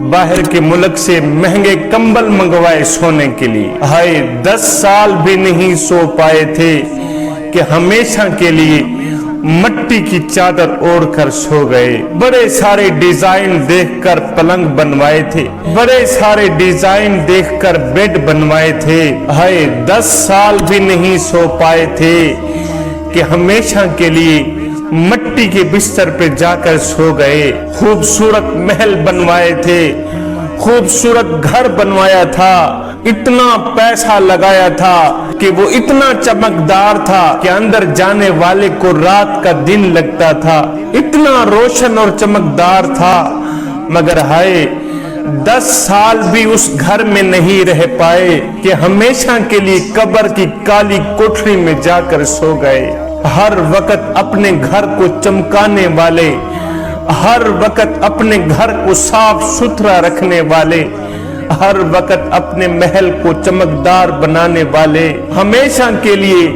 बाहर के मुल्क से महंगे कंबल मंगवाए सोने के लिए। हाय 10 साल भी नहीं सो पाए थे कि हमेशा के लिए मट्टी की चादर ओढ़ कर सो गए। बड़े सारे डिजाइन देखकर पलंग बनवाए थे, बड़े सारे डिजाइन देखकर बेड बनवाए थे। हाय 10 साल भी नहीं सो पाए थे कि हमेशा के लिए मट्टी के बिस्तर पे जाकर सो गए। खूबसूरत महल बनवाए थे, खूबसूरत घर बनवाया था, इतना पैसा लगाया था कि वो इतना चमकदार था कि अंदर जाने वाले को रात का दिन लगता था, इतना रोशन और चमकदार था। मगर हाय 10 साल भी उस घर में नहीं रह पाए कि हमेशा के लिए कब्र की काली कोठरी में जाकर सो गए। हर वक्त अपने घर को चमकाने वाले, हर वक्त अपने घर को साफ सुथरा रखने वाले, हर वक्त अपने महल को चमकदार बनाने वाले, हमेशा के लिए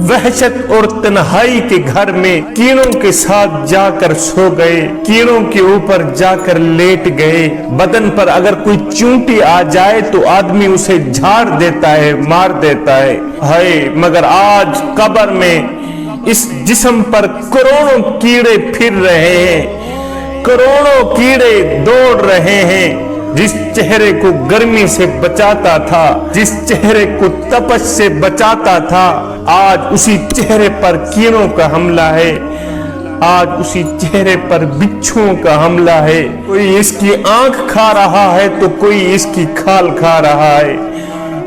वहशत और तन्हाई के घर में कीड़ों के साथ जाकर सो गए, कीड़ों के ऊपर जाकर लेट गए। बदन पर अगर कोई चूंटी आ जाए तो आदमी उसे झाड़ देता है, मार देता है। हाय मगर आज कब्र में इस जिस्म पर करोड़ों कीड़े फिर रहे हैं, करोड़ों कीड़े दौड़ रहे हैं। जिस चेहरे को गर्मी से बचाता था, जिस चेहरे को तपश से बचाता था, आज उसी चेहरे पर कीड़ों का हमला है, आज उसी चेहरे पर बिच्छुओं का हमला है। कोई इसकी आंख खा रहा है तो कोई इसकी खाल खा रहा है,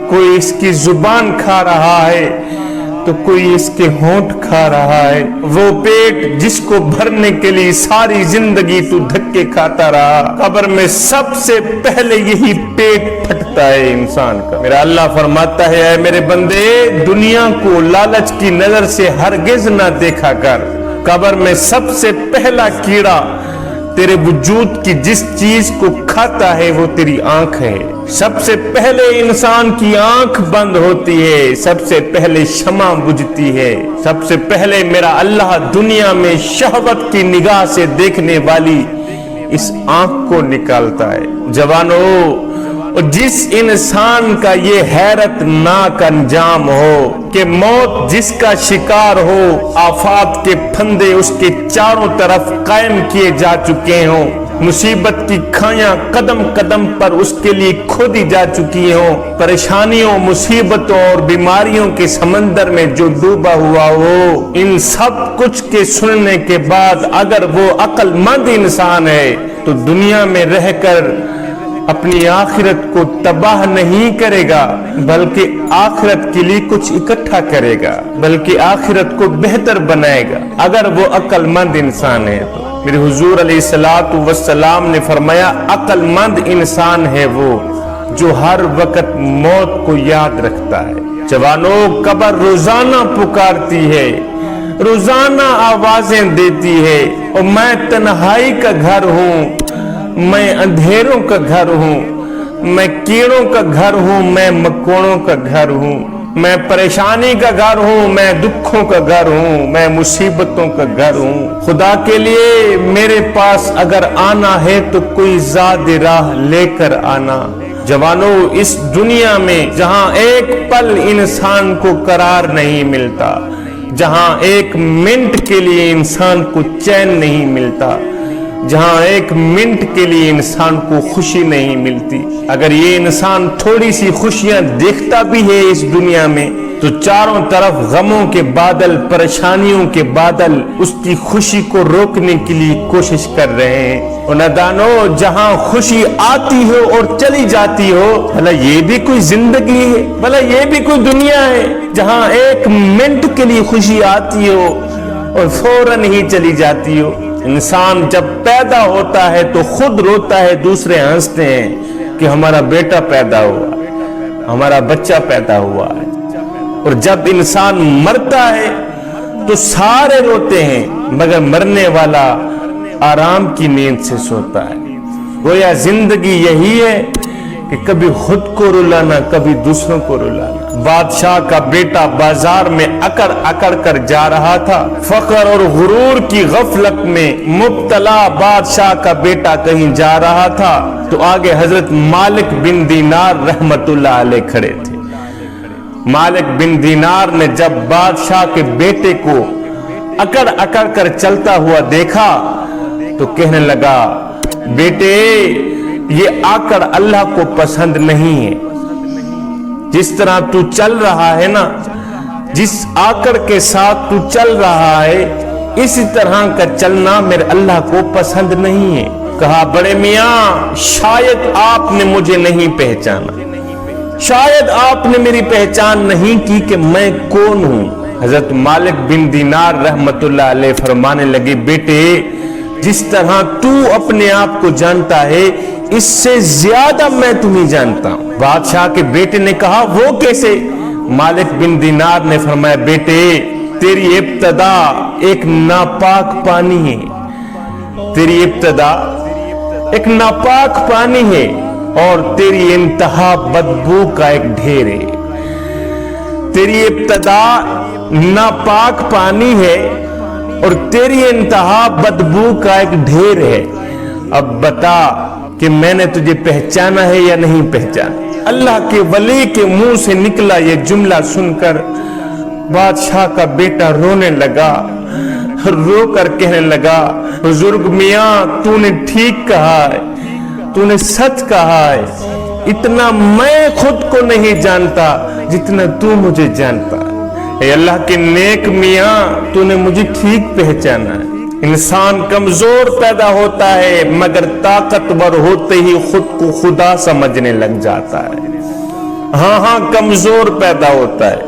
कोई इसकी जुबान खा रहा है तो कोई इसके होंठ खा रहा है। वो पेट जिसको भरने के लिए सारी जिंदगी तू धक्के खाता रहा, कब्र में सबसे पहले यही पेट फटता है इंसान का। मेरा अल्लाह फरमाता है, ऐ मेरे बंदे दुनिया को लालच की नजर से हरगिज ना देखा कर। कब्र में सबसे पहला कीड़ा तेरे वजूद की जिस चीज को खाता है वो तेरी आंख है। सबसे पहले इंसान की आंख बंद होती है, सबसे पहले शमा बुझती है, सबसे पहले मेरा अल्लाह दुनिया में शहवत की निगाह से देखने वाली इस आंख को निकालता है। जवानों, जिस इंसान का ये हैरतनाक अंजाम हो कि मौत जिसका शिकार हो, आफात के फंदे उसके चारों तरफ कायम किए जा चुके हों, मुसीबत की खायां कदम कदम पर उसके लिए खोदी जा चुकी हों, परेशानियों मुसीबतों और बीमारियों के समंदर में जो डूबा हुआ हो, इन सब कुछ के सुनने के बाद अगर वो अक्लमंद इंसान है तो दुनिया में रहकर अपनी आखिरत को तबाह नहीं करेगा, बल्कि आखिरत के लिए कुछ इकट्ठा करेगा, बल्कि आखिरत को बेहतर बनाएगा अगर वो अक्लमंद इंसान है। तो मेरे हुजूर अलैहिस्सलातु वस्सलाम ने फरमाया, अक्लमंद इंसान है वो जो हर वक्त मौत को याद रखता है। जवानों, कब्र रोजाना पुकारती है, रोजाना आवाजें देती है, और मैं तन्हाई का घर हूँ, मैं अंधेरों का घर हूँ, मैं कीड़ों का घर हूँ, मैं मकोड़ों का घर हूँ, मैं परेशानी का घर हूँ, मैं दुखों का घर हूँ, मैं मुसीबतों का घर हूँ। खुदा के लिए मेरे पास अगर आना है तो कोई ज़ाद राह लेकर आना। जवानों, इस दुनिया में जहाँ एक पल इंसान को करार नहीं मिलता, जहाँ एक मिनट के लिए इंसान को चैन नहीं मिलता, जहाँ एक मिनट के लिए इंसान को खुशी नहीं मिलती, अगर ये इंसान थोड़ी सी खुशियां देखता भी है इस दुनिया में तो चारों तरफ गमों के बादल, परेशानियों के बादल उसकी खुशी को रोकने के लिए कोशिश कर रहे हैं। और नादानो, जहाँ खुशी आती हो और चली जाती हो, भला ये भी कोई जिंदगी है, भला ये भी कोई दुनिया है जहाँ एक मिनट के लिए खुशी आती हो और फौरन ही चली जाती हो। इंसान जब पैदा होता है तो खुद रोता है, दूसरे हंसते हैं कि हमारा बेटा पैदा हुआ, हमारा बच्चा पैदा हुआ है। और जब इंसान मरता है तो सारे रोते हैं, मगर मरने वाला आराम की नींद से सोता है। गोया जिंदगी यही है کہ کبھی خود کو رلانا کبھی دوسروں کو رلانا۔ بادشاہ کا بیٹا بازار میں اکڑ اکڑ کر جا رہا تھا، فخر اور غرور کی غفلت میں مبتلا بادشاہ کا بیٹا کہیں جا رہا تھا تو آگے حضرت مالک بن دینار رحمت اللہ علیہ کھڑے تھے۔ مالک بن دینار نے جب بادشاہ کے بیٹے کو اکڑ اکڑ کر چلتا ہوا دیکھا تو کہنے لگا، بیٹے یہ آکڑ اللہ کو پسند نہیں ہے، جس طرح تو چل رہا ہے نا، جس آکڑ کے ساتھ تو چل رہا ہے اسی طرح کا چلنا میرے اللہ کو پسند نہیں ہے۔ کہا، بڑے میاں شاید آپ نے مجھے نہیں پہچانا، شاید آپ نے میری پہچان نہیں کی کہ میں کون ہوں۔ حضرت مالک بن دینار رحمت اللہ علیہ فرمانے لگے، بیٹے جس طرح تو اپنے آپ کو جانتا ہے اس سے زیادہ میں تمہیں جانتا ہوں۔ بادشاہ کے بیٹے نے کہا، وہ کیسے؟ مالک بن دینار نے فرمایا، بیٹے تیری ابتدا ایک ناپاک پانی ہے، تیری ابتدا ایک ناپاک پانی ہے اور تیری انتہا بدبو کا ایک ڈھیر ہے۔ تیری ابتدا ناپاک پانی ہے اور تیری انتہا بدبو کا ایک ڈھیر ہے۔ اب بتا کہ میں نے تجھے پہچانا ہے یا نہیں پہچانا؟ اللہ کے ولی کے منہ سے نکلا یہ جملہ سن کر بادشاہ کا بیٹا رونے لگا، رو کر کہنے لگا، بزرگ میاں تو نے ٹھیک کہا ہے، تو نے سچ کہا ہے، اتنا میں خود کو نہیں جانتا جتنا تو مجھے جانتا ہے۔ اے اللہ کے نیک میاں تو نے مجھے ٹھیک پہچانا ہے۔ انسان کمزور پیدا ہوتا ہے مگر طاقتور ہوتے ہی خود کو خدا سمجھنے لگ جاتا ہے۔ ہاں کمزور پیدا ہوتا ہے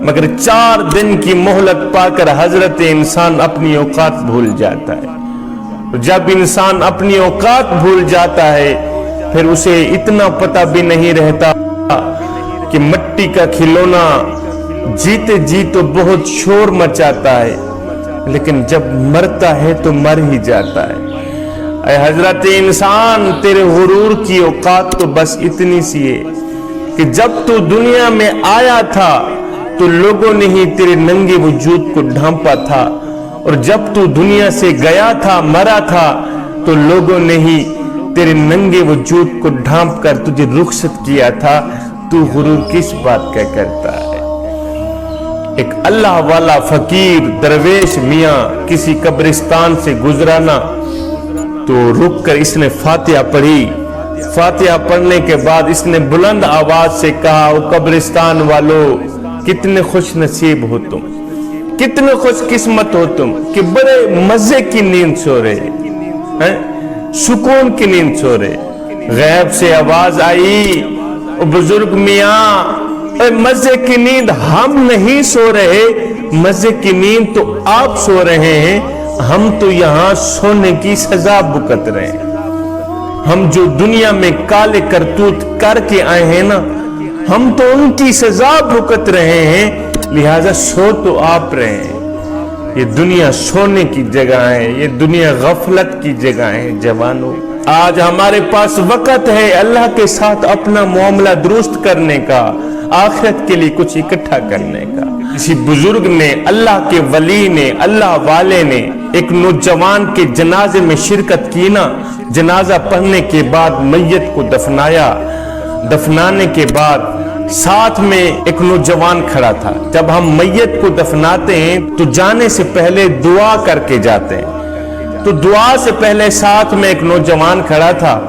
مگر 4 دن کی مہلت پا کر حضرت انسان اپنی اوقات بھول جاتا ہے۔ جب انسان اپنی اوقات بھول جاتا ہے پھر اسے اتنا پتہ بھی نہیں رہتا کہ مٹی کا کھلونا جیتے جی تو بہت شور مچاتا ہے لیکن جب مرتا ہے تو مر ہی جاتا ہے۔ اے حضرت انسان تیرے غرور کی اوقات تو بس اتنی سی ہے کہ جب تو دنیا میں آیا تھا تو لوگوں نے ہی تیرے ننگے وجود کو ڈھانپا تھا اور جب تو دنیا سے گیا تھا مرا تھا تو لوگوں نے ہی تیرے ننگے وجود کو ڈھانپ کر تجھے رخصت کیا تھا۔ تو غرور کس بات کا کرتا ہے؟ ایک اللہ والا فقیر درویش میاں کسی قبرستان سے گزرانا تو رک کر اس نے فاتحہ پڑھی۔ فاتحہ پڑھنے کے بعد اس نے بلند آواز سے کہا، او قبرستان والو کتنے خوش نصیب ہو تم، کتنے خوش قسمت ہو تم کہ بڑے مزے کی نیند سو رہے ہیں، سکون کی نیند سو رہے۔ غیب سے آواز آئی، او بزرگ میاں اے مزے کی نیند ہم نہیں سو رہے، مزے کی نیند تو آپ سو رہے ہیں، ہم تو یہاں سونے کی سزا بھگت رہے ہیں۔ ہم جو دنیا میں کالے کرتوت کر کے آئے ہیں نا، ہم تو ان کی سزا بھگت رہے ہیں، لہذا سو تو آپ رہے ہیں۔ یہ دنیا سونے کی جگہ ہے، یہ دنیا غفلت کی جگہ ہے۔ جوانوں آج ہمارے پاس وقت ہے اللہ کے ساتھ اپنا معاملہ درست کرنے کا، آخرت کے لیے کچھ اکٹھا کرنے کا۔ کسی بزرگ نے، اللہ کے ولی نے، اللہ والے نے ایک نوجوان کے جنازے میں شرکت کی نا، جنازہ پڑھنے کے بعد میت کو دفنایا، دفنانے کے بعد ساتھ میں ایک نوجوان کھڑا تھا۔ جب ہم میت کو دفناتے ہیں تو جانے سے پہلے دعا کر کے جاتے ہیں، تو دعا سے پہلے ساتھ میں ایک نوجوان کھڑا تھا۔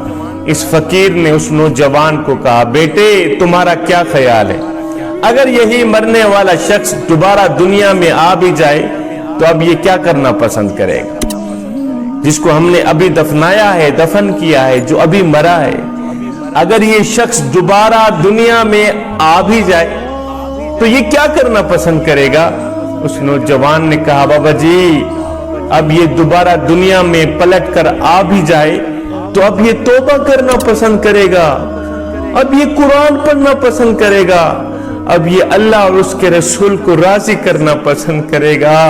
اس فقیر نے اس نوجوان کو کہا، بیٹے تمہارا کیا خیال ہے، اگر یہی مرنے والا شخص دوبارہ دنیا میں آ بھی جائے تو اب یہ کیا کرنا پسند کرے گا؟ جس کو ہم نے ابھی دفنایا ہے، دفن کیا ہے، جو ابھی مرا ہے، اگر یہ شخص دوبارہ دنیا میں آ بھی جائے تو یہ کیا کرنا پسند کرے گا؟ اس نوجوان نے کہا، بابا جی اب یہ دوبارہ دنیا میں پلٹ کر آ بھی جائے تو اب یہ توبہ کرنا پسند کرے گا، اب یہ قرآن پڑھنا پسند کرے گا، اب یہ اللہ اور اس کے رسول کو راضی کرنا پسند کرے گا۔